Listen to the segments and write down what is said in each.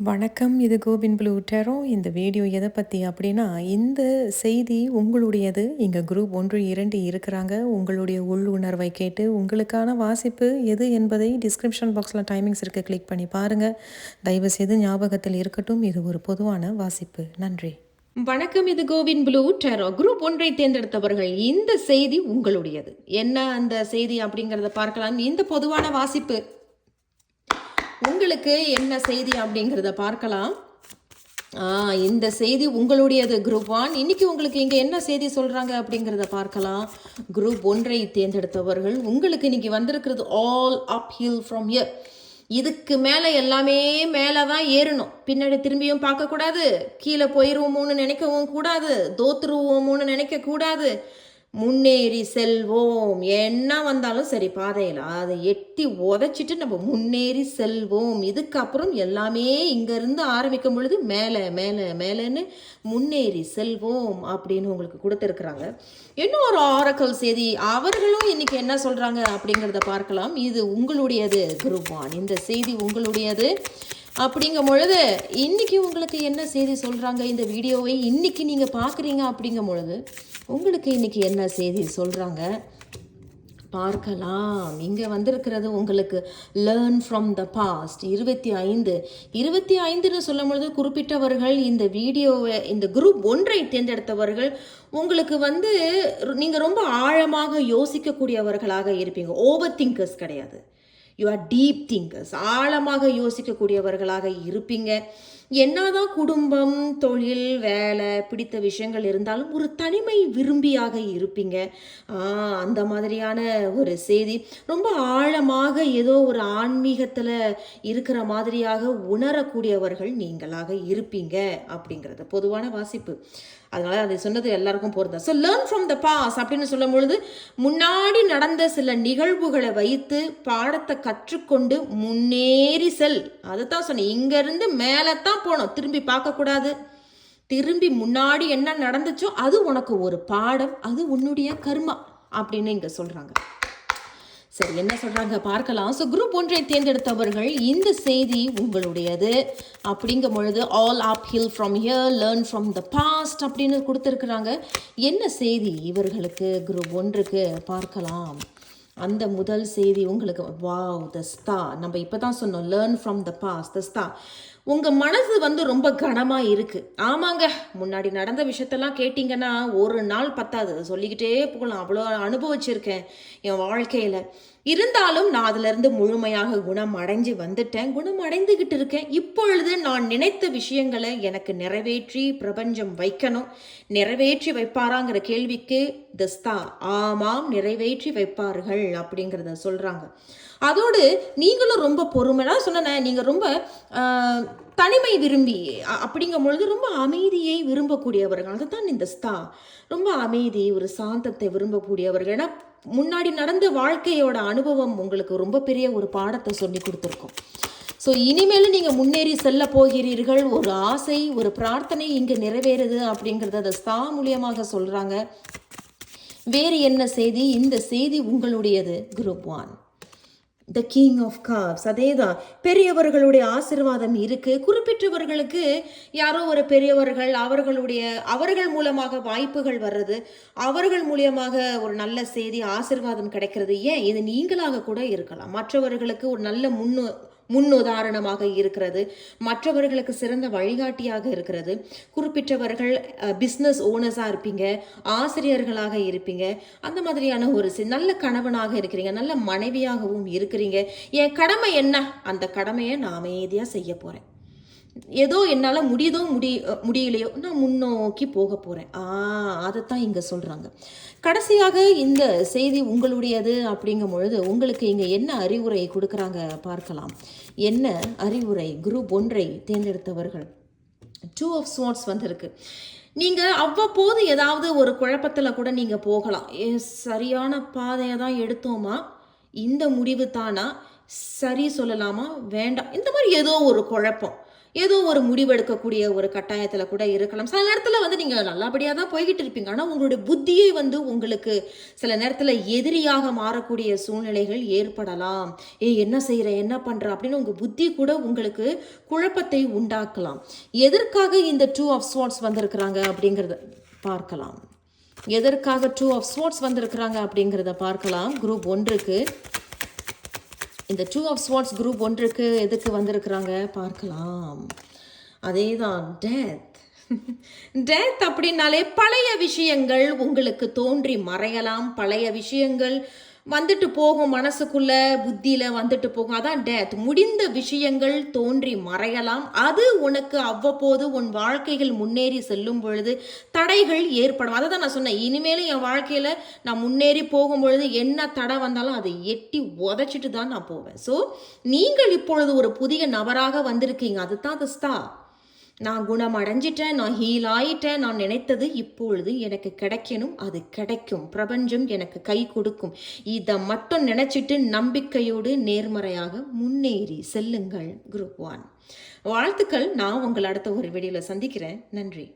வணக்கம். இது Gobain blue டெரோ. இந்த வீடியோ எதை பற்றி அப்படின்னா, இந்த செய்தி உங்களுடையது. இங்கே குரூப் 1, 2 இருக்கிறாங்க. உங்களுடைய உள்ளுணர்வை கேட்டு உங்களுக்கான வாசிப்பு எது என்பதை டிஸ்கிரிப்ஷன் பாக்ஸில் டைமிங்ஸ் இருக்குது, கிளிக் பண்ணி பாருங்கள். தயவுசெய்து ஞாபகத்தில் இருக்கட்டும், இது ஒரு பொதுவான வாசிப்பு. நன்றி. வணக்கம். இது கோவின் ப்ளூ டெரோ. குரூப் 1 தேர்ந்தெடுத்தவர்கள், இந்த செய்தி உங்களுடையது. என்ன அந்த செய்தி அப்படிங்கிறத பார்க்கலாம். இந்த பொதுவான வாசிப்பு உங்களுக்கு என்ன செய்தி அப்படிங்கிறத பார்க்கலாம். இந்த செய்தி உங்களுடையது குரூப் 1. இன்னைக்கு உங்களுக்கு இங்கே என்ன செய்தி சொல்கிறாங்க அப்படிங்கிறத பார்க்கலாம். குரூப் 1 தேர்ந்தெடுத்தவர்கள், உங்களுக்கு இன்னைக்கு வந்திருக்கிறது all up hill from here. இதுக்கு மேலே எல்லாமே மேலே தான் ஏறணும். பின்னாடி திரும்பியும் பார்க்கக்கூடாது, கீழே போயிடுவோமோன்னு நினைக்கவும் கூடாது, தோத்துருவோமோன்னு நினைக்கக்கூடாது. முன்னேறி செல்வோம். என்ன வந்தாலும் சரி, பாதையில் அதை எட்டி உதச்சிட்டு நம்ம முன்னேறி செல்வோம். இதுக்கப்புறம் எல்லாமே இங்கேருந்து ஆரம்பிக்கும் பொழுது மேலே மேலே மேலேன்னு முன்னேறி செல்வோம் அப்படின்னு உங்களுக்கு கொடுத்துருக்குறாங்க. இன்னும் ஒரு ஆரக்கல் செய்தி அவர்களும் இன்னைக்கு என்ன சொல்கிறாங்க அப்படிங்கிறத பார்க்கலாம். இது உங்களுடையது குரூப் 1. இந்த செய்தி உங்களுடையது அப்படிங்கும் பொழுது இன்னைக்கு உங்களுக்கு என்ன செய்தி சொல்கிறாங்க, இந்த வீடியோவை இன்னைக்கு நீங்கள் பார்க்குறீங்க அப்படிங்கும் பொழுது உங்களுக்கு இன்னைக்கு என்ன செய்தி சொல்கிறாங்க பார்க்கலாம். இங்கே வந்திருக்கிறது உங்களுக்கு லேர்ன் ஃப்ரம் த பாஸ்ட். 25 சொல்லும் பொழுது குறிப்பிட்டவர்கள் இந்த வீடியோவை, இந்த குரூப் 1 தேர்ந்தெடுத்தவர்கள் உங்களுக்கு நீங்கள் ரொம்ப ஆழமாக யோசிக்கக்கூடியவர்களாக இருப்பீங்க. ஓவர் திங்கர்ஸ் கிடையாது, யூ ஆர் டீப் திங்கர்ஸ். ஆழமாக யோசிக்கக்கூடியவர்களாக இருப்பீங்க. என்னதான் குடும்பம், தொழில், வேலை, பிடித்த விஷயங்கள் இருந்தாலும் ஒரு தனிமை விரும்பியாக இருப்பீங்க. அந்த மாதிரியான ஒரு செய்தி. ரொம்ப ஆழமாக ஏதோ ஒரு ஆன்மீகத்தில் இருக்கிற மாதிரியாக உணரக்கூடியவர்கள் நீங்களாக இருப்பீங்க அப்படிங்கிறது பொதுவான வாசிப்பு. அதனால் அதை சொன்னது எல்லாருக்கும் போகிறதா. So learn from the past அப்படின்னு சொல்லும் பொழுது முன்னாடி நடந்த சில நிகழ்வுகளை வைத்து பாடத்தை கற்றுக்கொண்டு முன்னேறி செல். அதுதான் சொன்னேன். இங்கேருந்து மேலே தான் போனோம், திரும்பி பார்க்கக்கூடாது. திரும்பி முன்னாடி என்ன நடந்துச்சோ அது உனக்கு ஒரு பாடம், அது உன்னுடைய கர்மா அப்படின்னு இங்கே சொல்கிறாங்க. சரி, என்ன சொல்கிறாங்க பார்க்கலாம். ஸோ குரூப் 1 தேர்ந்தெடுத்தவர்கள், இந்த செய்தி உங்களுடையது அப்படிங்கும் பொழுது all up hill from here, learn from the past அப்படின்னு கொடுத்துருக்குறாங்க. என்ன செய்தி இவர்களுக்கு குரூப் 1க்கு பார்க்கலாம். அந்த முதல் செய்தி உங்களுக்கு வாவ் த ஸ்தா. நம்ம இப்போ தான் சொன்னோம் லேர்ன் ஃப்ரம் த பாஸ்ட், த ஸ்தா. உங்கள் மனசு ரொம்ப கனமாக இருக்குது. ஆமாங்க, முன்னாடி நடந்த விஷயத்தெல்லாம் கேட்டிங்கன்னா ஒரு நாள் பத்தாது, சொல்லிக்கிட்டே போகலாம். அவ்வளோ அனுபவிச்சிருக்கேன் என் வாழ்க்கையில். இருந்தாலும் நான் அதிலிருந்து முழுமையாக குணம் அடைந்துக்கிட்டு இருக்கேன். இப்பொழுது நான் நினைத்த விஷயங்களை எனக்கு நிறைவேற்றி பிரபஞ்சம் வைக்கணும். நிறைவேற்றி வைப்பாராங்கிற கேள்விக்கு தஸ்தா ஆமாம், நிறைவேற்றி வைப்பார்கள் அப்படிங்கிறத சொல்கிறாங்க. அதோடு நீங்களும் ரொம்ப பொறுமையாக சொன்னேன். நீங்கள் ரொம்ப தனிமை விரும்பி அப்படிங்கும் பொழுது ரொம்ப அமைதியை விரும்பக்கூடியவர்கள். அதுதான் இந்த ஸ்தா. ரொம்ப அமைதி, ஒரு சாந்தத்தை விரும்பக்கூடியவர்கள். ஏன்னா முன்னாடி நடந்த வாழ்க்கையோட அனுபவம் உங்களுக்கு ரொம்ப பெரிய ஒரு பாடத்தை சொல்லி கொடுத்துருக்கோம். ஸோ இனிமேலும் நீங்கள் முன்னேறி செல்ல போகிறீர்கள். ஒரு ஆசை, ஒரு பிரார்த்தனை இங்கே நிறைவேறுது அப்படிங்கிறத அந்த ஸ்தா மூலியமாக சொல்கிறாங்க. வேறு என்ன செய்தி? இந்த செய்தி உங்களுடையது group 1. The king of cups. அதே தான், பெரியவர்களுடைய ஆசீர்வாதம் இருக்குது. குறிப்பிட்டவர்களுக்கு யாரோ ஒரு பெரியவர்கள் அவர்கள் மூலமாக வாய்ப்புகள் வர்றது, அவர்கள் மூலியமாக ஒரு நல்ல செய்தி, ஆசீர்வாதம் கிடைக்கிறது. ஏன், இது நீங்களாக கூட இருக்கலாம். மற்றவர்களுக்கு ஒரு நல்ல முன்னுதாரணமாக இருக்கிறது, மற்றவர்களுக்கு சிறந்த வழிகாட்டியாக இருக்கிறது. குறிப்பிட்டவர்கள் பிஸ்னஸ் ஓனர்ஸாக இருப்பீங்க, ஆசிரியர்களாக இருப்பீங்க. அந்த மாதிரியான ஒரு நல்ல கணவனாக இருக்கிறீங்க, நல்ல மனைவியாகவும் இருக்கிறீங்க. என் கடமை என்ன, அந்த கடமையை நான் அமைதியாக செய்ய போகிறேன். ஏதோ என்னால் முடியலையோ நான் முன்னோக்கி போக போகிறேன். அதைத்தான் இங்கே சொல்கிறாங்க. கடைசியாக இந்த செய்தி உங்களுடையது அப்படிங்கும் பொழுது உங்களுக்கு இங்கே என்ன அறிவுரை கொடுக்குறாங்க பார்க்கலாம். என்ன அறிவுரை குரூப் 1 தேர்ந்தெடுத்தவர்கள்? 2 ஆஃப் ஸ்வார்ட்ஸ் வந்திருக்கு. நீங்கள் அவ்வப்போது ஏதாவது ஒரு குழப்பத்தில் கூட நீங்கள் போகலாம். சரியான பாதையை தான் எடுத்தோமா, இந்த முடிவு தானா, சரி சொல்லலாமா, வேண்டாம், இந்த மாதிரி ஏதோ ஒரு குழப்பம். ஏதோ ஒரு முடிவெடுக்கக்கூடிய ஒரு கட்டாயத்தில் கூட இருக்கலாம். சில நேரத்தில் வந்து நீங்கள் நல்லபடியாக தான் போய்கிட்டு இருப்பீங்க. ஆனால் உங்களுடைய புத்தியை வந்து உங்களுக்கு சில நேரத்தில் எதிரியாக மாறக்கூடிய சூழ்நிலைகள் ஏற்படலாம். என்ன செய்கிற, என்ன பண்ணுற அப்படின்னு உங்கள் புத்தி கூட உங்களுக்கு குழப்பத்தை உண்டாக்கலாம். எதற்காக இந்த 2 of Swords வந்திருக்கிறாங்க அப்படிங்கிறத பார்க்கலாம். எதற்காக 2 of Swords வந்திருக்கிறாங்க அப்படிங்கிறத பார்க்கலாம். குரூப் 1க்கு இந்த 2 of Swords குரூப் 1க்கு எதுக்கு வந்திருக்கிறாங்க பார்க்கலாம். அதே தான் டெத் அப்படின்னாலே பழைய விஷயங்கள் உங்களுக்கு தோன்றி மறையலாம். பழைய விஷயங்கள் வந்துட்டு போகும், மனசுக்குள்ள புத்தியில வந்துட்டு போகும். அதான் டெத். முடிந்த விஷயங்கள் தோன்றி மறையலாம். அது உனக்கு அவ்வப்போது உன் வாழ்க்கைகள் முன்னேறி செல்லும் பொழுது தடைகள் ஏற்படும். அதை தான் நான் சொன்னேன், இனிமேலும் என் வாழ்க்கையில நான் முன்னேறி போகும் பொழுது என்ன தடை வந்தாலும் அதை எட்டி உதைச்சிட்டு தான் நான் போவேன். ஸோ நீங்கள் இப்பொழுது ஒரு புதிய நபராக வந்திருக்கீங்க. அதுதான் தஸ்தா. நான் குணம் அடைஞ்சிட்டேன், நான் ஹீல் ஆயிட்டேன், நான் நினைத்தது இப்பொழுது எனக்கு கிடைக்கணும், அது கிடைக்கும், பிரபஞ்சம் எனக்கு கை கொடுக்கும். இதை மட்டும் நினைச்சிட்டு நம்பிக்கையோடு நேர்மறையாக முன்னேறி செல்லுங்கள். குரூப் 1 வாழ்த்துக்கள். நான் உங்களை அடுத்த ஒரு வீடியோவில் சந்திக்கிறேன். நன்றி,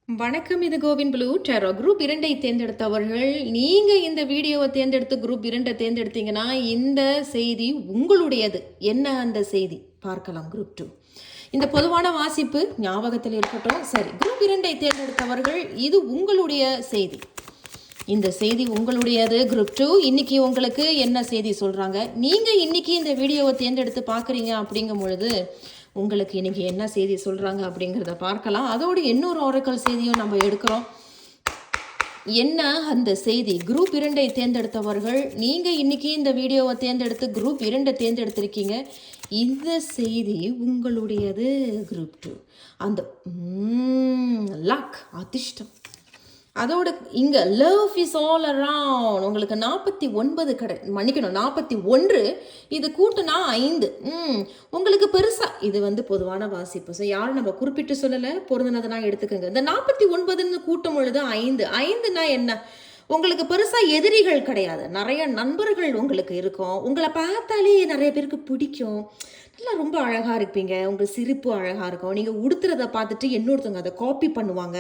வணக்கம். இது கோவின் ப்ளூ டேரோ. குரூப் 2ஐ தேர்ந்தெடுத்தவர்கள், நீங்கள் இந்த வீடியோவை தேர்ந்தெடுத்து குரூப் 2ஐ தேர்ந்தெடுத்தீங்கன்னா இந்த செய்தி உங்களுடையது. என்ன அந்த செய்தி பார்க்கலாம். குரூப் 2 இந்த பொதுவான வாசிப்பு ஞாபகத்தில் இருக்கட்டும். சரி, குரூப் 2ஐ தேர்ந்தெடுத்தவர்கள், இது உங்களுடைய செய்தி. இந்த செய்தி உங்களுடையது. குரூப் 2 இன்னைக்கு உங்களுக்கு என்ன செய்தி சொல்கிறாங்க, நீங்கள் இன்னைக்கு இந்த வீடியோவை தேர்ந்தெடுத்து பார்க்குறீங்க அப்படிங்கும் பொழுது உங்களுக்கு இன்னைக்கு என்ன செய்தி சொல்கிறாங்க அப்படிங்கிறத பார்க்கலாம். அதோடு இன்னொரு ஆரக்கல் செய்தியும் நம்ம எடுக்கிறோம். என்ன அந்த செய்தி? குரூப் 2ஐ தேர்ந்தெடுத்தவர்கள், நீங்கள் இன்னைக்கு இந்த வீடியோவை தேர்ந்தெடுத்து குரூப் 2ஐ தேர்ந்தெடுத்திருக்கீங்க. இந்த செய்தி உங்களுடையது. குரூப் 2 அந்த லக், அதிர்ஷ்டம். அதோட இங்கே லவ் இஸ் ஆல் அரவுண்ட். உங்களுக்கு 49 மன்னிக்கணும் 41, இது கூட்டுனா 5. உங்களுக்கு பெருசாக இது வந்து பொதுவான வாசிப்பு. ஸோ யாரும் நம்ம குறிப்பிட்டு சொல்லலை, பொருந்தினதுனா எடுத்துக்கோங்க. இந்த 49ன்னு கூட்டும் பொழுது 5னா என்ன? உங்களுக்கு பெருசாக எதிரிகள் கிடையாது, நிறைய நண்பர்கள் உங்களுக்கு இருக்கும். உங்களை பார்த்தாலே நிறைய பேருக்கு பிடிக்கும். நல்லா ரொம்ப அழகாக இருப்பீங்க, உங்கள் சிரிப்பு அழகாக இருக்கும். நீங்கள் உடுத்துறதை பார்த்துட்டு இன்னொருத்தவங்க அதை காப்பி பண்ணுவாங்க,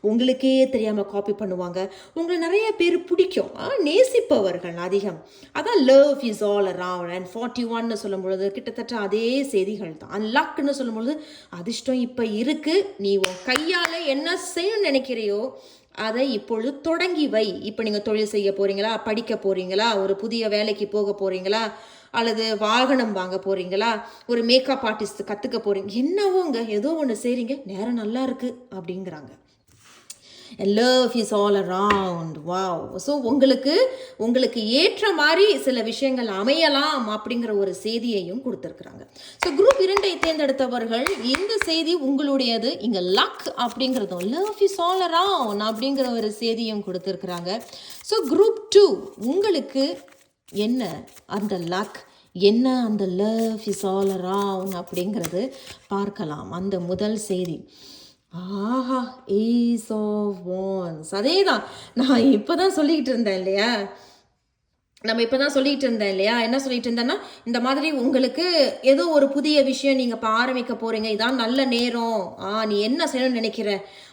உங்களுக்கே தெரியாமல் காப்பி பண்ணுவாங்க. உங்களை நிறைய பேர் பிடிக்கும், நேசிப்பவர்கள் அதிகம். அதான் love is all around. And 41ன்னு சொல்லும் பொழுது கிட்டத்தட்ட அதே செய்திகள் தான். அன்லாக்னு சொல்லும் பொழுது அதிர்ஷ்டம் இப்போ இருக்குது, நீ உன் கையால் என்ன செய்யணும்னு நினைக்கிறையோ அதை இப்பொழுது தொடங்கி வை. இப்போ நீங்கள் தொழில் செய்ய போகிறீங்களா, படிக்க போகிறீங்களா, ஒரு புதிய வேலைக்கு போக போகிறீங்களா, அல்லது வாகனம் வாங்க போகிறீங்களா, ஒரு மேக்கப் ஆர்டிஸ்ட் கற்றுக்க போகிறீங்க, என்னவோங்க ஏதோ ஒன்று செய்கிறீங்க, நேரம் நல்லா இருக்குது அப்படிங்கிறாங்க. Love is all around. Wow. So உங்களுக்கு ஏற்ற மாதிரி சில விஷயங்கள் அமையலாம் அப்படிங்கிற ஒரு செய்தியையும் கொடுத்துருக்குறாங்க. ஸோ குரூப் 2ஐ தேர்ந்தெடுத்தவர்கள், இந்த செய்தி உங்களுடையது. இங்கே லக் அப்படிங்கிறதும் லவ் இஸ் ஆல் அரவுண்ட் அப்படிங்கிற ஒரு செய்தியும் கொடுத்துருக்குறாங்க. ஸோ குரூப் 2 உங்களுக்கு என்ன அந்த லக், என்ன அந்த லவ் இஸ் ஆல் அரவுண்ட் அப்படிங்கிறது பார்க்கலாம். அந்த முதல் செய்தி, ஆஹா, ஏஸ் ஆஃப் வான்ஸ். அதே தான் நான் இப்போ தான் சொல்லிக்கிட்டு இருந்தேன் இல்லையா, என்ன சொல்லிட்டு இருந்தேன்னா, இந்த மாதிரி உங்களுக்கு ஏதோ ஒரு புதிய விஷயம் நீங்கள் இப்போ ஆரம்பிக்க போகிறீங்க, இதான் நல்ல நேரம், நீ என்ன செய்யணும்னு நினைக்கிற,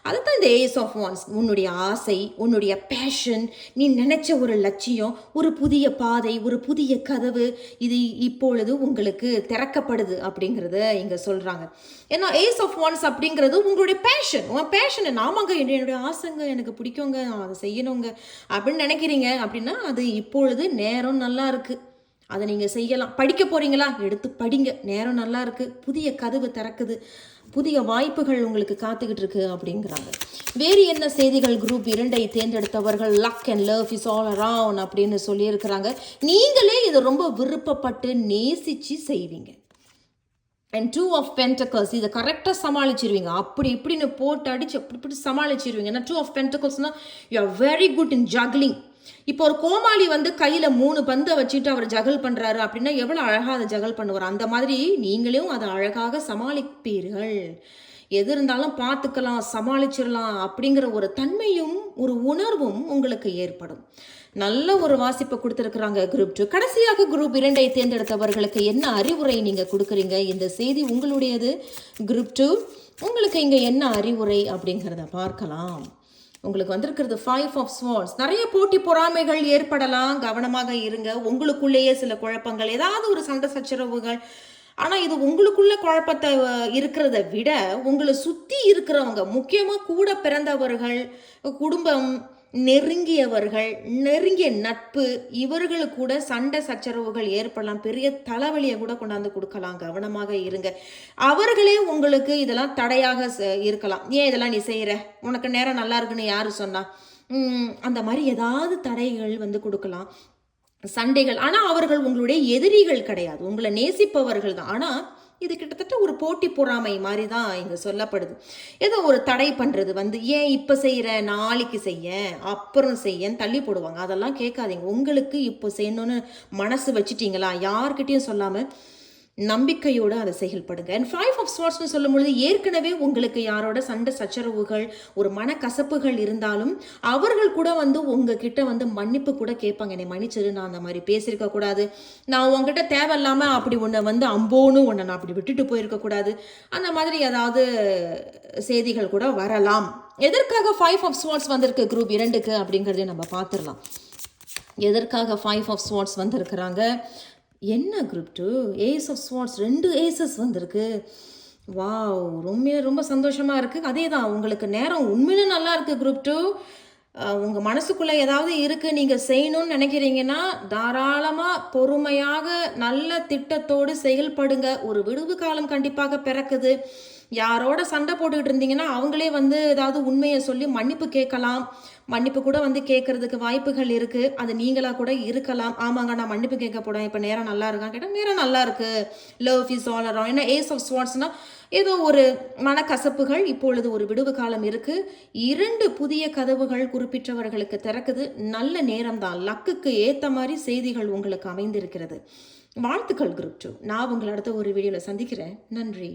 அதுதான் இந்த ஏஸ் ஆஃப் வான்ஸ். உன்னுடைய ஆசை, உன்னுடைய பேஷன், நீ நினைச்ச ஒரு லட்சியம், ஒரு புதிய பாதை, ஒரு புதிய கதவு, இது இப்பொழுது உங்களுக்கு திறக்கப்படுது அப்படிங்கிறத இங்கே சொல்கிறாங்க. ஏன்னா ஏஸ் ஆஃப் வான்ஸ் அப்படிங்கிறது உங்களுடைய பேஷன். உன் பேஷன் நாமங்க, என்னுடைய ஆசைங்க, எனக்கு பிடிக்குங்க, அதை செய்யணுங்க அப்படின்னு நினைக்கிறீங்க அப்படின்னா அது இப்பொழுது நேரம் நல்லா இருக்குது, அதை நீங்கள் செய்யலாம். படிக்க போகிறீங்களா, எடுத்து படிங்க, நேரம் நல்லா இருக்குது, புதிய கதவு திறக்குது, புதிய வாய்ப்புகள் உங்களுக்கு காத்துக்கிட்டு இருக்கு அப்படிங்கிறாங்க. வேறு என்ன செய்திகள்? குரூப் 2ஐ தேர்ந்தெடுத்தவர்கள், luck and love is all around அப்படின்னு சொல்லியிருக்கிறாங்க. நீங்களே இதை ரொம்ப விருப்பப்பட்டு நேசித்து செய்வீங்க. அண்ட் 2 of Pentacles, இதை கரெக்டாக சமாளிச்சிருவீங்க. அப்படி இப்படின்னு போட்டு அடிச்சு அப்படி இப்படி சமாளிச்சிருவீங்க. ஏன்னா 2 of Pentaclesனால் you are very good in juggling. இப்போ ஒரு கோமாளி வந்து கையில் 3 பந்தை வச்சுட்டு அவர் ஜகல் பண்ணுறாரு அப்படின்னா எவ்வளோ அழகாக அதை ஜகல் பண்ணுவார். அந்த மாதிரி நீங்களும் அதை அழகாக சமாளிப்பீர்கள். எது இருந்தாலும் பார்த்துக்கலாம், சமாளிச்சிடலாம் அப்படிங்கிற ஒரு தன்மையும் ஒரு உணர்வும் உங்களுக்கு ஏற்படும். நல்ல ஒரு வாசிப்பை கொடுத்துருக்குறாங்க குரூப் 2. கடைசியாக குரூப் 2ஐ தேர்ந்தெடுத்தவர்களுக்கு என்ன அறிவுரை நீங்கள் கொடுக்குறீங்க? இந்த செய்தி உங்களுடையது. குரூப் 2 உங்களுக்கு இங்கே என்ன அறிவுரை அப்படிங்கிறத பார்க்கலாம். உங்களுக்கு வந்திருக்கிறது 5 ஆஃப் ஸ்வார்ட்ஸ். நிறைய போட்டி பொறாமைகள் ஏற்படலாம், கவனமாக இருங்க. உங்களுக்குள்ளேயே சில குழப்பங்கள், ஏதாவது ஒரு சண்டை சச்சரவுகள். ஆனால் இது உங்களுக்குள்ள குழப்பத்தை இருக்கிறத விட உங்களை சுற்றி இருக்கிறவங்க, முக்கியமாக கூட பிறந்தவர்கள், குடும்பம், நெருங்கியவர்கள், நெருங்கிய நட்பு, இவர்களுக்கு கூட சண்டை சச்சரவுகள் ஏற்படலாம். பெரிய தலைவலியை கூட கொண்டாந்து கொடுக்கலாம். கவனமாக இருங்க. அவர்களே உங்களுக்கு இதெல்லாம் தடையாக இருக்கலாம். ஏன் இதெல்லாம் நீ செய்கிற, உனக்கு நேரம் நல்லா இருக்குன்னு யாரு சொன்னா, அந்த மாதிரி ஏதாவது தடைகள் வந்து கொடுக்கலாம், சண்டைகள். ஆனால் அவர்கள் உங்களுடைய எதிரிகள் கிடையாது, உங்களை நேசிப்பவர்கள் தான். ஆனால் இது கிட்டத்தட்ட ஒரு போட்டி பொறாமை மாதிரி தான் இங்கே சொல்லப்படுது. ஏதோ ஒரு தடை பண்ணுறது வந்து, ஏன் இப்போ செய்கிற, நாளைக்கு செய்ய, அப்புறம் செய்யன்னு தள்ளி போடுவாங்க. அதெல்லாம் கேட்காதீங்க. உங்களுக்கு இப்போ செய்யணும்னு மனசு வச்சுட்டீங்களா, யார்கிட்டையும் சொல்லாமல் நம்பிக்கையோடு அதை செயல்படுங்க. அண்ட் 5 ஆஃப் ஸ்வார்ட்ஸ்னு சொல்லும் பொழுது ஏற்கனவே உங்களுக்கு யாரோட சண்டை சச்சரவுகள், ஒரு மனக்கசப்புகள் இருந்தாலும் அவர்கள் கூட வந்து உங்ககிட்ட வந்து மன்னிப்பு கூட கேட்பாங்க. என்னை மன்னிச்சிரு, நான் அந்த மாதிரி பேசியிருக்க கூடாது, நான் உங்ககிட்ட தேவையில்லாமல் அப்படி உன்னை வந்து அம்போன்னு உன்னை நான் அப்படி விட்டுட்டு போயிருக்கக்கூடாது, அந்த மாதிரி ஏதாவது செய்திகள் கூட வரலாம். எதற்காக 5 ஆஃப் ஸ்வார்ட்ஸ் வந்திருக்கு குரூப் 2க்கு அப்படிங்கிறதையும் நம்ம பார்த்துடலாம். எதற்காக 5 ஆஃப் ஸ்வார்ட்ஸ் வந்திருக்கிறாங்க? என்ன group 2 ace of swords, 2 aces வந்திருக்கு. வாவ், ரொம்ப சந்தோஷமாக இருக்குது. அதே தான், உங்களுக்கு நேரம் உண்மையிலே நல்லா இருக்குது குரூப் 2. உங்கள் மனசுக்குள்ளே ஏதாவது இருக்குது, நீங்கள் செய்யணும்னு நினைக்கிறீங்கன்னா தாராளமாக பொறுமையாக நல்ல திட்டத்தோடு செயல்படுங்க. ஒரு விடுவு காலம் கண்டிப்பாக பிறக்குது. யாரோட சண்டை போட்டுக்கிட்டு இருந்தீங்கன்னா அவங்களே வந்து ஏதாவது உண்மையை சொல்லி மன்னிப்பு கேட்கலாம். மன்னிப்பு கூட வந்து கேட்கறதுக்கு வாய்ப்புகள் இருக்குது. அது நீங்களாக கூட இருக்கலாம். ஆமாங்க, நான் மன்னிப்பு கேட்க போகிறேன், இப்போ நேரம் நல்லா இருக்கான்னு கேட்டால் நேரம் நல்லா இருக்குது. Love is all around. ஏன்னா ஏஸ் ஆஃப் ஸ்வார்ட்ஸ்னால் ஏதோ ஒரு மனக்கசப்புகள், இப்பொழுது ஒரு விடுவு காலம் இருக்குது. 2 புதிய கதவுகள் குறிப்பிட்டவர்களுக்கு திறக்குது. நல்ல நேரம் தான், லக்குக்கு ஏற்ற மாதிரி செய்திகள் உங்களுக்கு அமைந்திருக்கிறது. வாழ்த்துக்கள் குரூப் 2. நான் உங்களை அடுத்த ஒரு வீடியோவில் சந்திக்கிறேன். நன்றி.